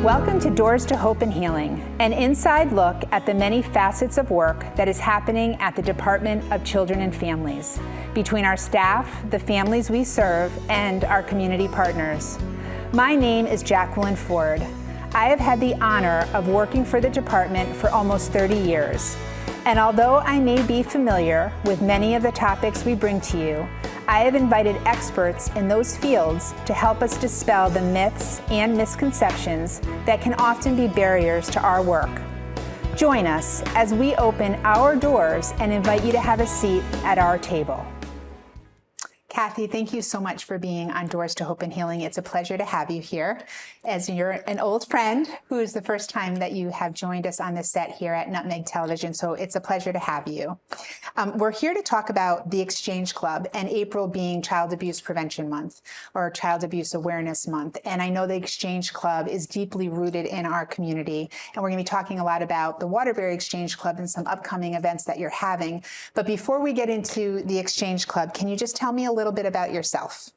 Welcome to Doors to Hope and Healing, an inside look at the many facets of work that is happening at the Department of Children and Families, between our staff, the families we serve, and our community partners. My name is Jacqueline Ford. I have had the honor of working for the department for almost 30 years. And although I may be familiar with many of the topics we bring to you, I have invited experts in those fields to help us dispel the myths and misconceptions that can often be barriers to our work. Join us as we open our doors and invite you to have a seat at our table. Kathy, thank you so much for being on Doors to Hope and Healing. It's a pleasure to have you here, as you're an old friend who is the first time that you have joined us on the set here at Nutmeg Television, so it's a pleasure to have you. We're here to talk about the Exchange Club, and April being Child Abuse Prevention Month, or Child Abuse Awareness Month. And I know the Exchange Club is deeply rooted in our community, and we're going to be talking a lot about the Waterbury Exchange Club and some upcoming events that you're having. But before we get into the Exchange Club, can you just tell me a little bit about yourself?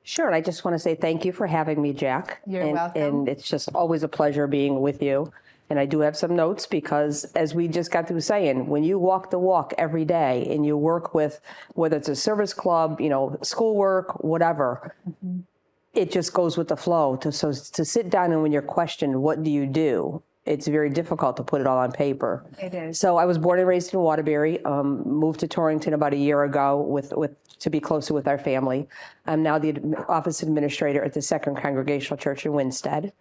Sure. And I just want to say thank you for having me, Jack. You're welcome. And it's just always a pleasure being with you. And I do have some notes because, as we just got through saying, when you walk the walk every day and you work with, whether it's a service club, schoolwork, whatever, it just goes with the flow. So to sit down and when you're questioned, what do you do? It's very difficult to put it all on paper. It is. So I was born and raised in Waterbury, moved to Torrington about a year ago to be closer with our family. I'm now the office administrator at the Second Congregational Church in Winstead.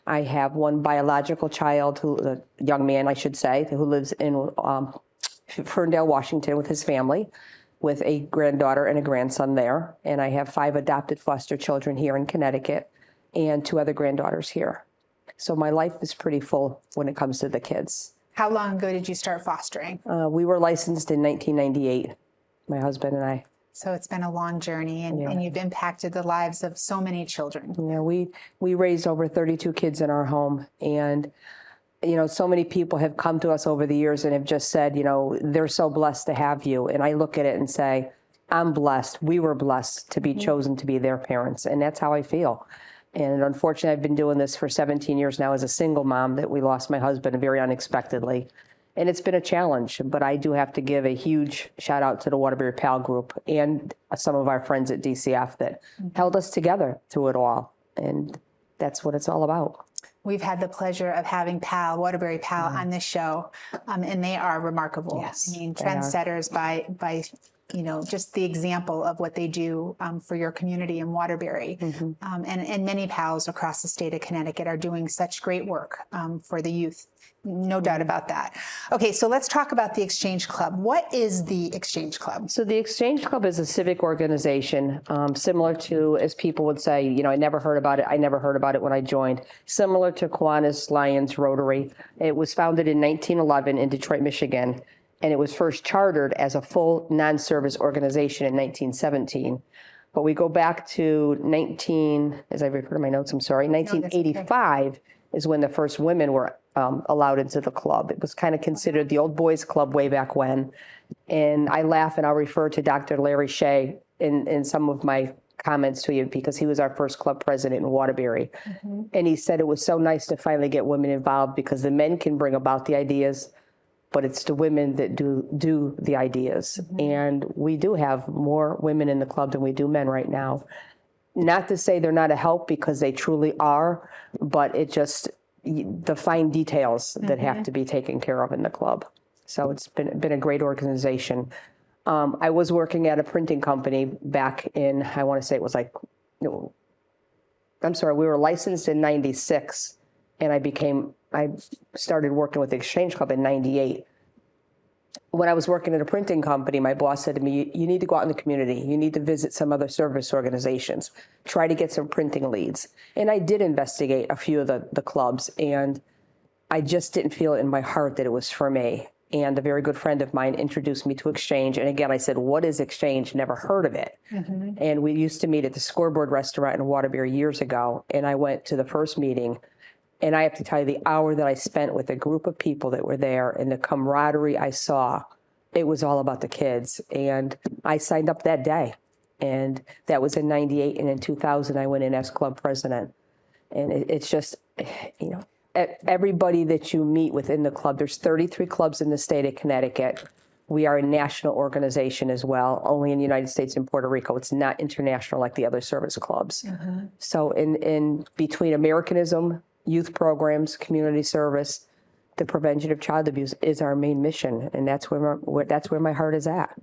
I have one biological child, a young man, I should say, who lives in Ferndale, Washington with his family, with a granddaughter and a grandson there. And I have 5 adopted foster children here in Connecticut and 2 other granddaughters here. So my life is pretty full when it comes to the kids. How long ago did you start fostering? We were licensed in 1998, my husband and I. So it's been a long journey, and you've impacted the lives of so many children. Yeah, we raised over 32 kids in our home, and so many people have come to us over the years and have just said, they're so blessed to have you. And I look at it and say, I'm blessed. We were blessed to be chosen to be their parents, and that's how I feel. And unfortunately, I've been doing this for 17 years now as a single mom that we lost my husband very unexpectedly. And it's been a challenge, but I do have to give a huge shout out to the Waterbury PAL group and some of our friends at DCF that held us together through it all. And that's what it's all about. We've had the pleasure of having Waterbury PAL on this show, and they are remarkable. Yes, I mean, trendsetters by just the example of what they do for your community in Waterbury. And many PALs across the state of Connecticut are doing such great work for the youth. No doubt about that. Okay, so let's talk about the Exchange Club. What is the Exchange Club? So the Exchange Club is a civic organization, similar to, as people would say, I never heard about it. I never heard about it when I joined. Similar to Kiwanis, Lions, Rotary. It was founded in 1911 in Detroit, Michigan. And it was first chartered as a full non-service organization in 1917. But we go back to as I refer to my notes, 1985 is when the first women were allowed into the club. It was kind of considered the old boys club way back when. And I laugh and I'll refer to Dr. Larry Shea in some of my comments to you because he was our first club president in Waterbury. And he said it was so nice to finally get women involved because the men can bring about the ideas, but it's the women that do the ideas. And we do have more women in the club than we do men right now. Not to say they're not a help, because they truly are, but it just, the fine details that have to be taken care of in the club. So it's been a great organization. I was working at a printing company back in, I want to say it was we were licensed in 96, and I started working with the Exchange Club in 98. When I was working at a printing company, my boss said to me, you need to go out in the community. You need to visit some other service organizations. Try to get some printing leads. And I did investigate a few of the clubs, and I just didn't feel it in my heart that it was for me. And a very good friend of mine introduced me to Exchange. And again, I said, what is Exchange? Never heard of it. And we used to meet at the Scoreboard restaurant in Waterbury years ago. And I went to the first meeting. And I have to tell you, the hour that I spent with a group of people that were there and the camaraderie I saw, it was all about the kids. And I signed up that day. And that was in 98. And in 2000, I went in as club president. And it's just you know, everybody that you meet within the club, there's 33 clubs in the state of Connecticut. We are a national organization as well, only in the United States and Puerto Rico. It's not international like the other service clubs. So in between Americanism, youth programs, community service, the prevention of child abuse is our main mission, and that's where my heart is at.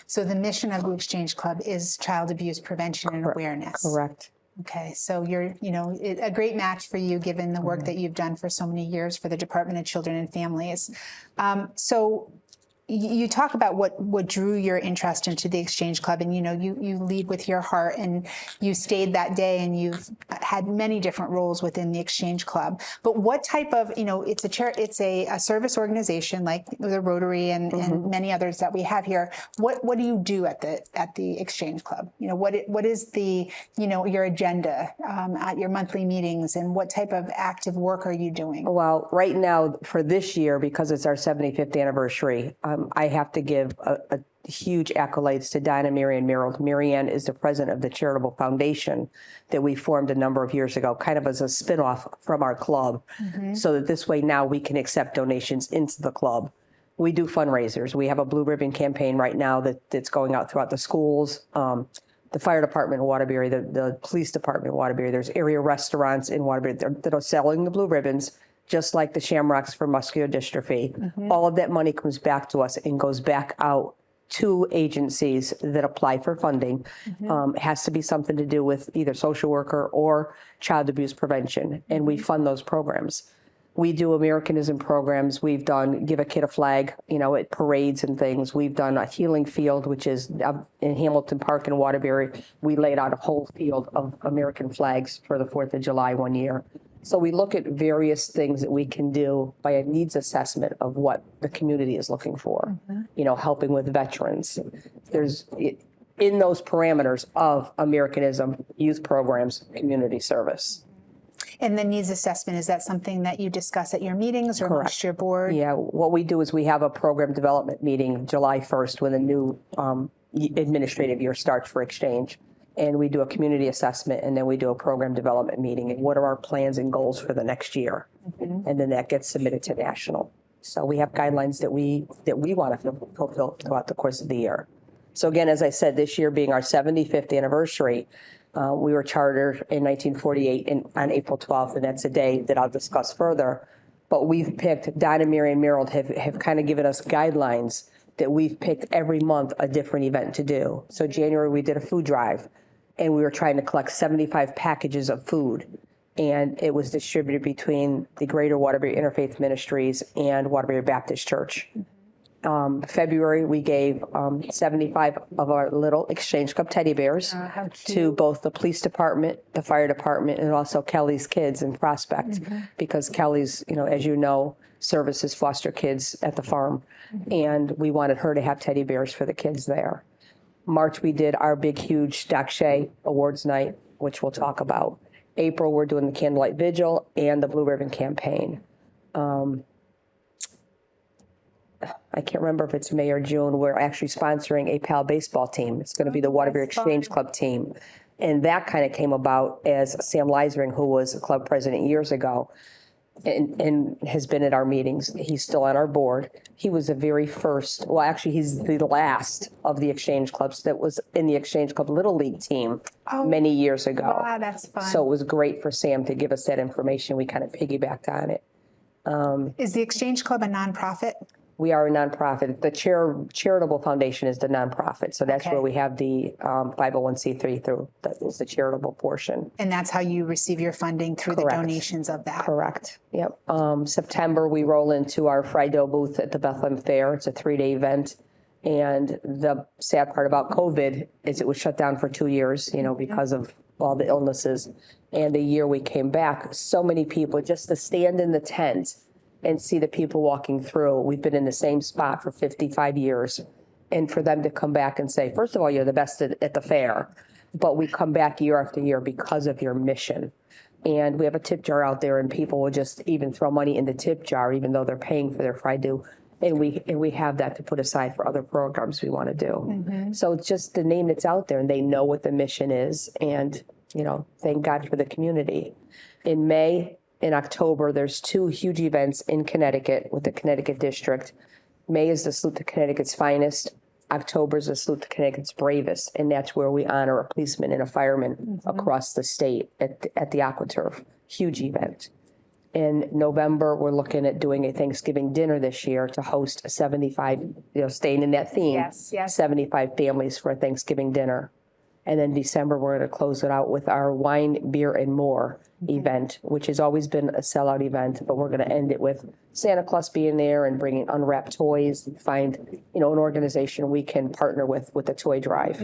So the mission of the Exchange Club is child abuse prevention and awareness. Correct. Okay, so you're, a great match for you given the work that you've done for so many years for the Department of Children and Families. So you talk about what drew your interest into the Exchange Club, and you lead with your heart, and you stayed that day, and you've had many different roles within the Exchange Club. But what type of it's a service organization like the Rotary and many others that we have here. What do you do at the Exchange Club? What is the your agenda at your monthly meetings, and what type of active work are you doing? Well, right now for this year, because it's our 75th anniversary. I have to give a huge accolades to Donna Marianne Merrill. Marianne is the president of the Charitable Foundation that we formed a number of years ago, kind of as a spinoff from our club, so that this way now we can accept donations into the club. We do fundraisers. We have a blue ribbon campaign right now that's going out throughout the schools, the fire department in Waterbury, the police department in Waterbury. There's area restaurants in Waterbury that are selling the blue ribbons, just like the Shamrocks for muscular dystrophy. All of that money comes back to us and goes back out to agencies that apply for funding. It has to be something to do with either social worker or child abuse prevention, and we fund those programs. We do Americanism programs. We've done Give a Kid a Flag, at parades and things. We've done a healing field, which is in Hamilton Park in Waterbury. We laid out a whole field of American flags for the 4th of July one year. So we look at various things that we can do by a needs assessment of what the community is looking for, helping with veterans. There's in those parameters of Americanism, youth programs, community service. And the needs assessment, is that something that you discuss at your meetings or amongst your board? Yeah, what we do is we have a program development meeting July 1st when the new administrative year starts for Exchange. And we do a community assessment, and then we do a program development meeting, and what are our plans and goals for the next year? And then that gets submitted to national. So we have guidelines that we want to fulfill throughout the course of the year. So again, as I said, this year being our 75th anniversary, we were chartered in 1948 on April 12th, and that's a day that I'll discuss further. But we've picked, Donna Marianne Merrill have kind of given us guidelines that we've picked every month a different event to do. So January we did a food drive, and we were trying to collect 75 packages of food, and it was distributed between the Greater Waterbury Interfaith Ministries and Waterbury Baptist Church. February, we gave 75 of our little Exchange Club teddy bears to both the police department, the fire department, and also Kelly's Kids in Prospect, because Kelly's, as you know, services foster kids at the farm, and we wanted her to have teddy bears for the kids there. March, we did our big, huge Doc Shea Awards Night, which we'll talk about. April, we're doing the Candlelight Vigil and the Blue Ribbon Campaign. I can't remember if it's May or June. We're actually sponsoring a PAL baseball team. It's going to be the Waterbury Exchange Club team. And that kind of came about as Sam Leisering, who was a club president years ago, and has been at our meetings. He's still on our board. He was the very first, well, actually, he's the last of the Exchange Clubs that was in the Exchange Club Little League team many years ago. Wow, that's fun. So it was great for Sam to give us that information. We kind of piggybacked on it. Is the Exchange Club a nonprofit? We are a nonprofit. The charitable foundation is the nonprofit. So that's where we have the 501c3 through. That is the charitable portion. And that's how you receive your funding through the donations of that. Correct. Yep. September, we roll into our Friday booth at the Bethlehem Fair. It's a 3-day event. And the sad part about COVID is it was shut down for 2 years, because of all the illnesses. And the year we came back, so many people just to stand in the tent and see the people walking through. We've been in the same spot for 55 years. And for them to come back and say, first of all, you're the best at the fair, but we come back year after year because of your mission. And we have a tip jar out there, and people will just even throw money in the tip jar, even though they're paying for their Friday. And we have that to put aside for other programs we want to do. So it's just the name that's out there, and they know what the mission is. And, thank God for the community. In May, in October, there's 2 huge events in Connecticut with the Connecticut District. May is the Salute to Connecticut's Finest. October is the Salute to Connecticut's Bravest, and that's where we honor a policeman and a fireman across the state at the AquaTurf. Huge event. In November, we're looking at doing a Thanksgiving dinner this year to host 75, staying in that theme, Yes, yes. 75 families for a Thanksgiving dinner. And then December, we're going to close it out with our wine, beer, and more event, which has always been a sellout event, but we're going to end it with Santa Claus being there and bringing unwrapped toys and find, an organization we can partner with a toy drive.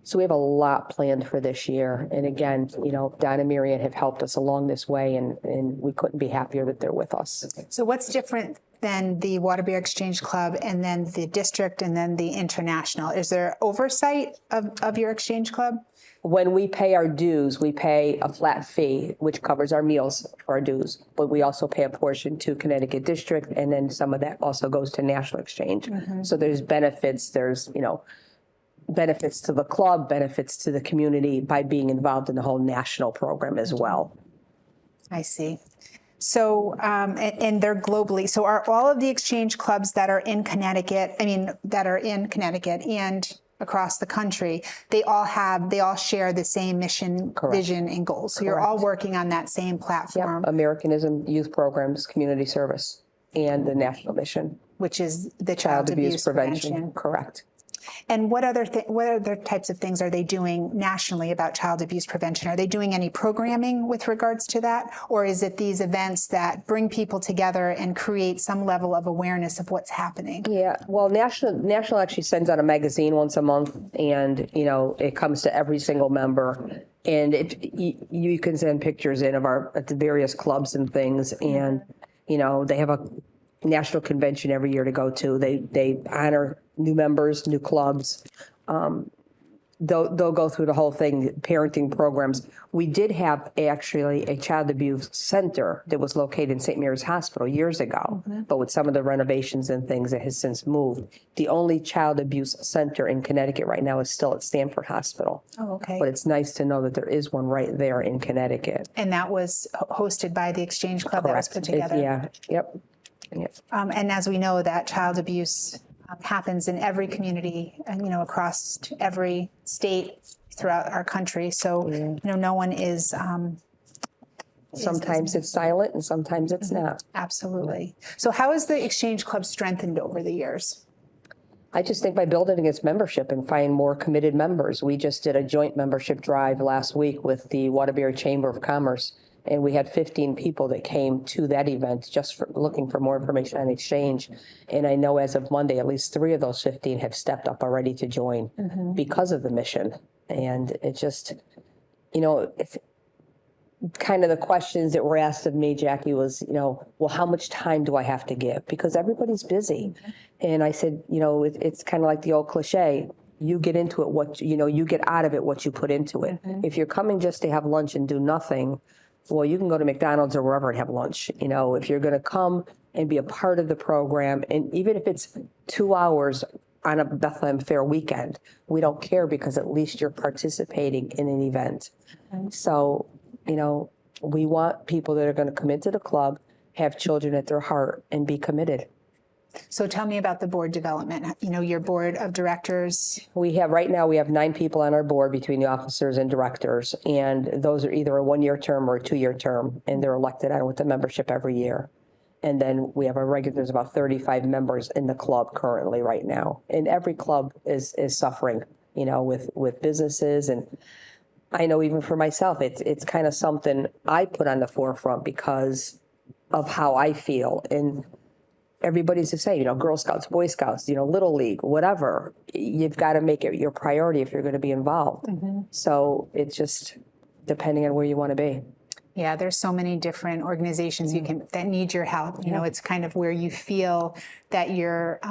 So we have a lot planned for this year. And again, Don and Marian have helped us along this way, and we couldn't be happier that they're with us. So what's different than the Waterbury Exchange Club and then the district and then the international? Is there oversight of your exchange club? When we pay our dues, we pay a flat fee, which covers our meals for our dues. But we also pay a portion to Connecticut District, and then some of that also goes to National Exchange. So there's benefits. There's, benefits to the club, benefits to the community by being involved in the whole national program as well. I see. So, and they're globally. So are all of the exchange clubs that are in Connecticut, and across the country, they all share the same mission, Correct. vision, and goals. So you're all working on that same platform, Americanism, youth programs, community service, and the national mission. which is the child abuse prevention. Correct. And what other types of things are they doing nationally about child abuse prevention? Are they doing any programming with regards to that? Or is it these events that bring people together and create some level of awareness of what's happening? Yeah, well, National actually sends out a magazine once a month, and, it comes to every single member. And you can send pictures in of at the various clubs and things. And, they have a national convention every year to go to. They honor new members, new clubs. They'll go through the whole thing, parenting programs. We did have actually a child abuse center that was located in St. Mary's Hospital years ago, but with some of the renovations and things, it has since moved. The only child abuse center in Connecticut right now is still at Stanford Hospital. Oh, okay. But it's nice to know that there is one right there in Connecticut. And that was hosted by the Exchange Club that was put together? Yep. And as we know, that child abuse happens in every community, across every state throughout our country. So, no one is. Sometimes it's silent and sometimes it's not. Absolutely. So how has the Exchange Club strengthened over the years? I just think by building its membership and finding more committed members. We just did a joint membership drive last week with the Waterbury Chamber of Commerce. And we had 15 people that came to that event just looking for more information on exchange. And I know as of Monday, at least 3 of those 15 have stepped up already to join because of the mission. And it just, it's kind of the questions that were asked of me, Jackie, was, well, how much time do I have to give? Because everybody's busy. And I said, it's kind of like the old cliche. You get into it, you get out of it what you put into it. If you're coming just to have lunch and do nothing, well, you can go to McDonald's or wherever and have lunch. If you're going to come and be a part of the program, and even if it's 2 hours on a Bethlehem Fair weekend, we don't care because at least you're participating in an event. So, we want people that are going to come into the club, have children at their heart, and be committed. So tell me about the board development, your board of directors. Right now we have 9 people on our board between the officers and directors, and those are either a 1-year term or a 2-year term, and they're elected on with the membership every year. And then we have there's about 35 members in the club currently right now. And every club is suffering, with businesses. And I know even for myself, it's kind of something I put on the forefront because of how I feel. And everybody's the same, Girl Scouts, Boy Scouts, Little League, whatever. You've got to make it your priority if you're going to be involved. So it's just depending on where you want to be. Yeah, there's so many different organizations that need your help. It's kind of where you feel that you're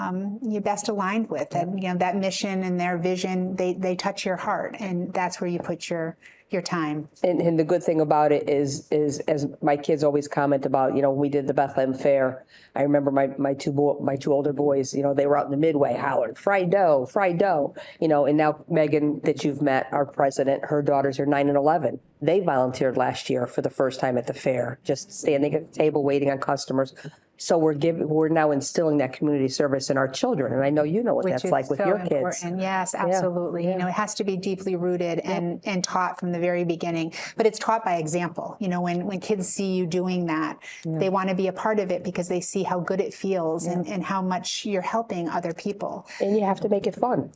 best aligned with. That that mission and their vision, they touch your heart, and that's where you put your your time. And the good thing about it is as my kids always comment about, when we did the Bethlehem Fair, I remember my two older boys, they were out in the Midway hollering, fried dough, and now Megan, that you've met, our president, her daughters are 9 and 11. They volunteered last year for the first time at the fair, just standing at the table waiting on customers. So we're now instilling that community service in our children, and I know you know what that's like with your kids. Yes, absolutely. Yeah. It has to be deeply rooted and taught from the very beginning. But it's taught by example. When kids see you doing that, they want to be a part of it because they see how good it feels and how much you're helping other people. And you have to make it fun,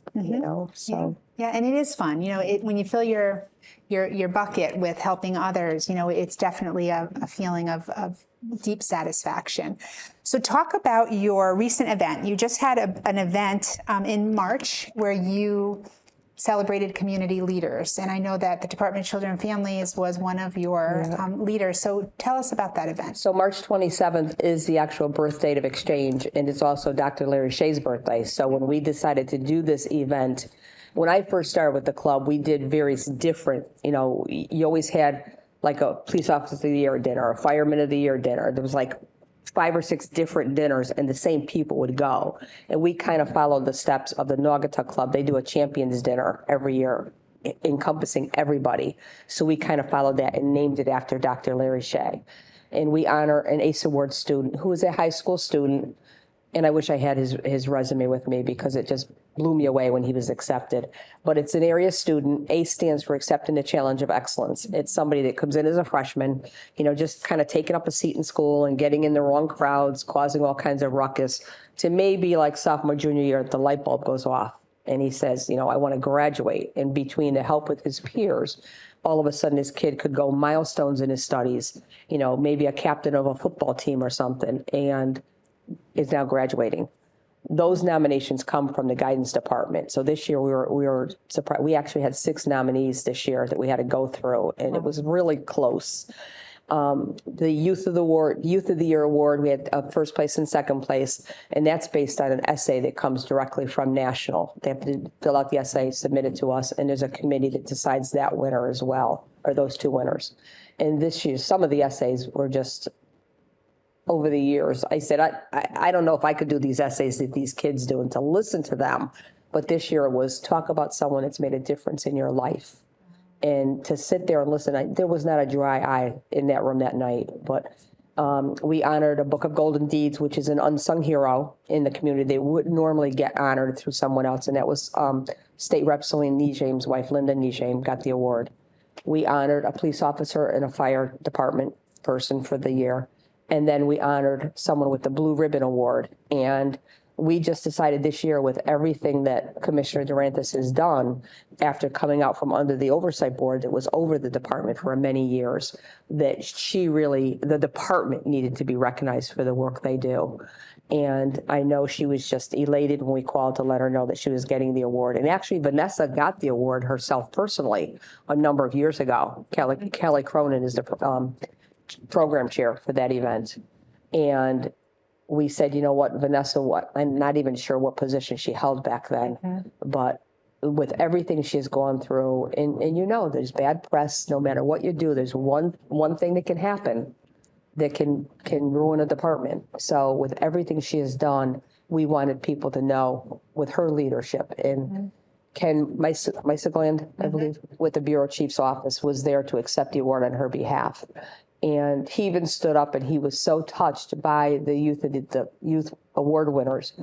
So yeah, and it is fun. When you fill your bucket with helping others, it's definitely a feeling of deep satisfaction. So talk about your recent event. You just had an event in March where you celebrated community leaders. And I know that the Department of Children and Families was one of your leaders. So tell us about that event. So March 27th is the actual birth date of Exchange, and it's also Dr. Larry Shea's birthday. So when we decided to do this event, when I first started with the club, we did various different, you always had like a police officer of the year dinner, a fireman of the year dinner. There was like 5 or 6 different dinners, and the same people would go. And we kind of followed the steps of the Naugatuck Club. They do a champions dinner every year encompassing everybody. So we kind of followed that and named it after Dr. Larry Shea. And we honor an ACE Award student who is a high school student. And I wish I had his resume with me because it just blew me away when he was accepted. But it's an area student. ACE stands for Accepting the Challenge of Excellence. It's somebody that comes in as a freshman, just kind of taking up a seat in school and getting in the wrong crowds, causing all kinds of ruckus, to maybe like sophomore, junior year, the light bulb goes off. And he says, I want to graduate. And between the help with his peers, all of a sudden his kid could go milestones in his studies, maybe a captain of a football team or something, and is now graduating. Those nominations come from the guidance department. So this year we were surprised. We actually had 6 nominees this year that we had to go through, and it was really close. The Youth of the Year award, we had first place and second place, and that's based on an essay that comes directly from National. They have to fill out the essay, submit it to us, and there's a committee that decides that winner as well, or those 2 winners. And this year, some of the essays were just, over the years, I said, I don't know if I could do these essays that these kids do and to listen to them. But this year it was talk about someone that's made a difference in your life. And to sit there and listen, there was not a dry eye in that room that night. But we honored a Book of Golden Deeds, which is an unsung hero in the community. They wouldn't normally get honored through someone else. And that was State Rep Celine Nijame's wife, Linda Nijame, got the award. We honored a police officer and a fire department person for the year. And then we honored someone with the Blue Ribbon Award. And we just decided this year, with everything that Commissioner Durantis has done after coming out from under the oversight board that was over the department for many years, that the department needed to be recognized for the work they do. And I know she was just elated when we called to let her know that she was getting the award. And actually, Vanessa got the award herself personally a number of years ago. Kelly Cronin is the program chair for that event. And we said, you know what, Vanessa, I'm not even sure what position she held back then, but with everything she's gone through, and there's bad press, no matter what you do, there's one thing that can happen that can ruin a department. So with everything she has done, we wanted people to know with her leadership. And Ken Meisegland, I believe, with the Bureau Chief's office, was there to accept the award on her behalf. And he even stood up and he was so touched by the youth award winners.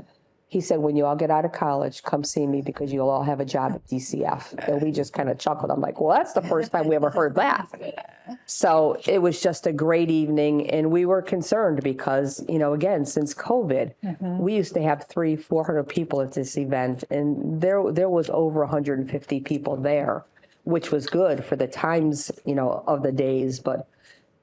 He said, when you all get out of college, come see me because you'll all have a job at DCF. And we just kind of chuckled. I'm like, well, that's the first time we ever heard that. So it was just a great evening. And we were concerned because, again, since COVID, we used to have 300-400 people at this event. And there was over 150 people there, which was good for the times, of the days. But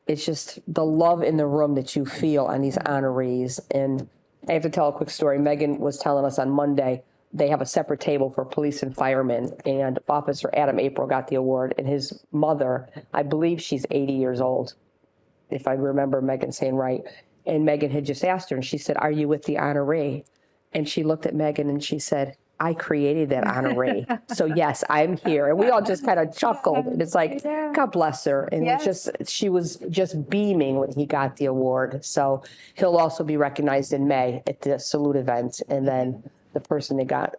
it's just the love in the room that you feel on these honorees. And I have to tell a quick story. Megan was telling us on Monday, they have a separate table for police and firemen, and Officer Adam April got the award, and his mother, I believe she's 80 years old, if I remember Megan saying right. And Megan had just asked her, and she said, are you with the honoree? And she looked at Megan and she said, I created that honoree. So yes, I'm here. And we all just kind of chuckled. And it's like, God bless her. And it was just, she was just beaming when he got the award. So he'll also be recognized in May at the salute event. And then the person that got,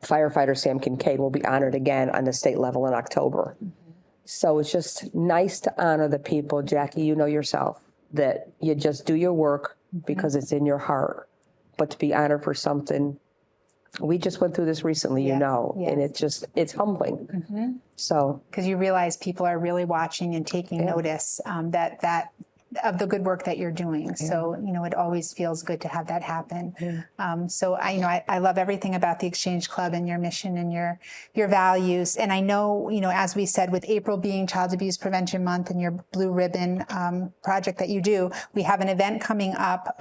firefighter Sam Kincaid, will be honored again on the state level in October. So it's just nice to honor the people, Jackie, you know yourself, that you just do your work because it's in your heart. But to be honored for something, we just went through this recently, you know, and it's humbling. So, because you realize people are really watching and taking notice that of the good work that you're doing. So, you know, it always feels good to have that happen. So I love everything about the Exchange Club and your mission and your values. And I know, you know, as we said, with April being Child Abuse Prevention Month and your Blue Ribbon project that you do, we have an event coming up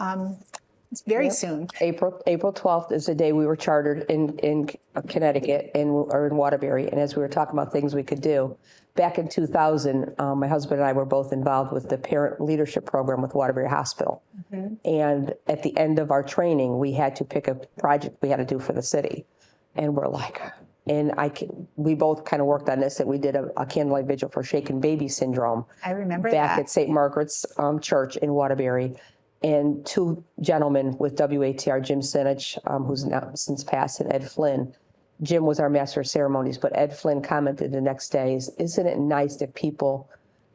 very soon. April 12th is the day we were chartered in Connecticut or in Waterbury. And as we were talking about things we could do, back in 2000, my husband and I were both involved with the parent leadership program with Waterbury Hospital. And at the end of our training, we had to pick a project we had to do for the city. And we're like, we both kind of worked on this, and we did a candlelight vigil for shaken baby syndrome. I remember back that. at St. Margaret's Church in Waterbury. And two gentlemen with WATR, Jim Sinich, who's now since passed, and Ed Flynn. Jim was our master of ceremonies, but Ed Flynn commented the next day, isn't it nice that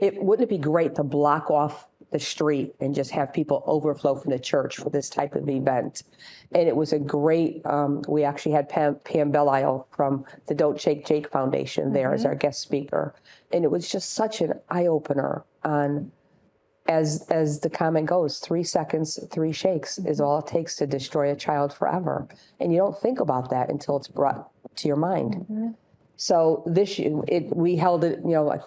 wouldn't it be great to block off the street and just have people overflow from the church for this type of event? And it was a great, we actually had Pam Belisle from the Don't Shake Jake Foundation there as our guest speaker. And it was just such an eye-opener on, as the comment goes, 3 seconds, 3 shakes is all it takes to destroy a child forever. And you don't think about that until it's brought to your mind. So this year, we held it, you know,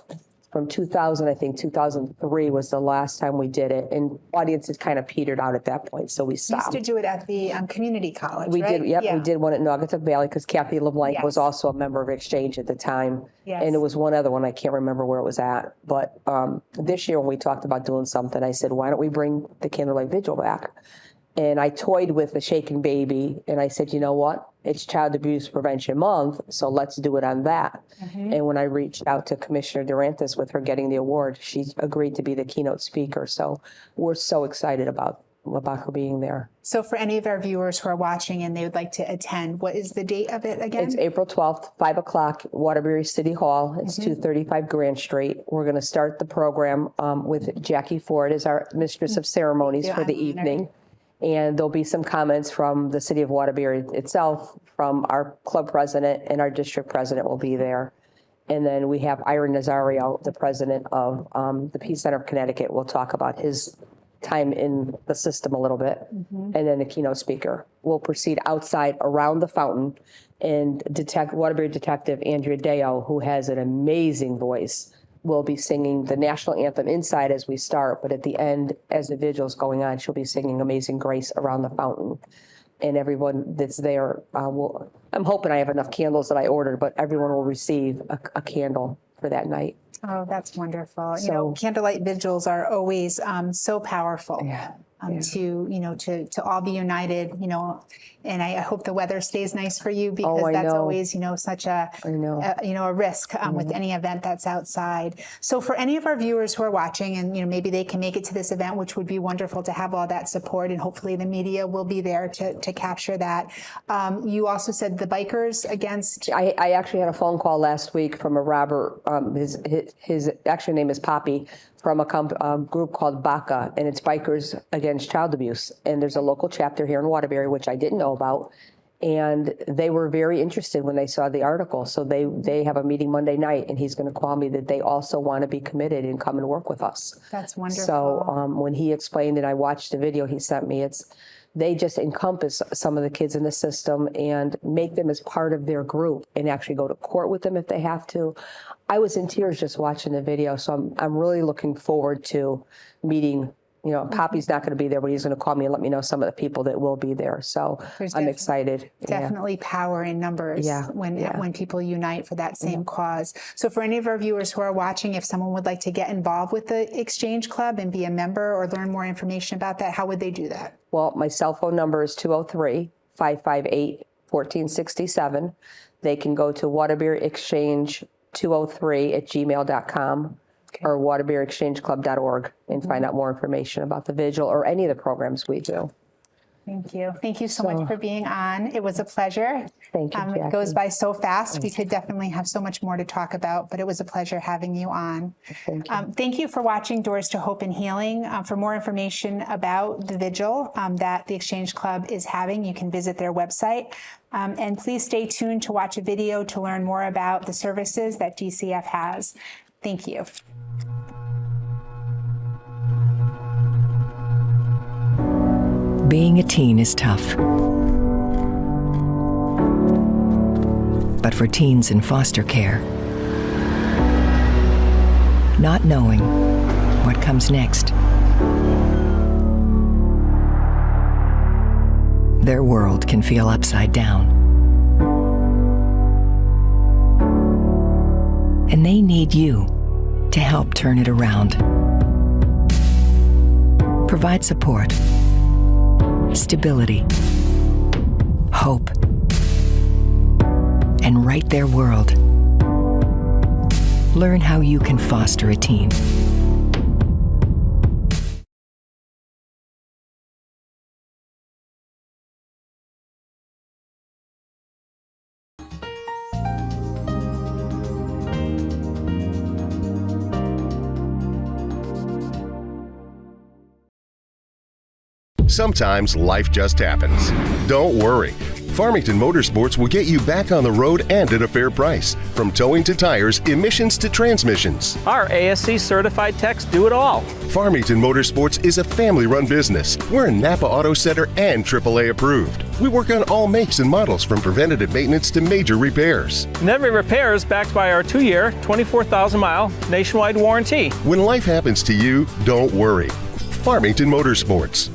from 2000, I think 2003 was the last time we did it. And audiences kind of petered out at that point, so we stopped. You used to do it at the community college, we right? did, we did one at Naugatuck Valley because Kathy LeBlanc was also a member of Exchange at the time. And it was one other one, I can't remember where it was at. But this year when we talked about doing something, I said, why don't we bring the Candlelight Vigil back? And I toyed with the shaken baby, and I said, you know what? It's Child Abuse Prevention Month, so let's do it on that. And when I reached out to Commissioner Durantis with her getting the award, she agreed to be the keynote speaker. So we're so excited about her being there. So for any of our viewers who are watching and they would like to attend, what is the date of it again? It's April 12th, 5 o'clock, Waterbury City Hall. It's 235 Grand Street. We're going to start the program with Jackie Ford as our Mistress of Ceremonies for the evening. And there'll be some comments from the city of Waterbury itself, from our club president, and our district president will be there. And then we have Ira Nazario, the president of the Peace Center of Connecticut, will talk about his time in the system a little bit. And then the keynote speaker will proceed outside around the fountain, and Waterbury Detective Andrea Deo, who has an amazing voice, will be singing the national anthem inside as we start, but at the end, as the vigil's going on, she'll be singing Amazing Grace around the fountain. And everyone that's there I'm hoping I have enough candles that I ordered, but everyone will receive a candle for that night. Oh, that's wonderful. So, you know, candlelight vigils are always so powerful. To all be united, you know, and I hope the weather stays nice for you, because that's always, you know, such a risk with any event that's outside. So for any of our viewers who are watching, and, you know, maybe they can make it to this event, which would be wonderful to have all that support, and hopefully the media will be there to capture that. You also said the bikers against. I actually had a phone call last week from a Robert, his actual name is Poppy, from a group called BACA, and it's Bikers Against Child Abuse. And there's a local chapter here in Waterbury, which I didn't know about. And they were very interested when they saw the article. So they have a meeting Monday night, and he's going to call me that they also want to be committed and come and work with us. That's wonderful. So when he explained it, I watched the video he sent me. They just encompass some of the kids in the system and make them as part of their group, and actually go to court with them if they have to. I was in tears just watching the video, so I'm really looking forward to meeting. You know, Poppy's not going to be there, but he's going to call me and let me know some of the people that will be there. So I'm excited. Definitely power in numbers when people unite for that same cause. So for any of our viewers who are watching, if someone would like to get involved with the Exchange Club and be a member or learn more information about that, how would they do that? Well, my cell phone number is 203-558-4666. 1467. They can go to waterbeerexchange203@gmail.com or waterbeerexchangeclub.org and find out more information about the vigil or any of the programs we do. Thank you. Thank you so much for being on. It was a pleasure. Thank you, It goes Jackie. by so fast. We could definitely have so much more to talk about, but it was a pleasure having you on. Thank you. Thank you for watching Doors to Hope and Healing. For more information about the vigil that the Exchange Club is having, you can visit their website. And please stay tuned to watch a video to learn more about the services that DCF has. Thank you. Being a teen is tough. But for teens in foster care, not knowing what comes next, their world can feel upside down. And they need you to help turn it around. Provide support, stability, hope, and right their world. Learn how you can foster a teen. Sometimes life just happens. Don't worry. Farmington Motorsports will get you back on the road and at a fair price. From towing to tires, emissions to transmissions. Our ASC certified techs do it all. Farmington Motorsports is a family-run business. We're a Napa Auto Center and AAA approved. We work on all makes and models from preventative maintenance to major repairs. And every repair is backed by our 2-year, 24,000-mile nationwide warranty. When life happens to you, don't worry. Farmington Motorsports.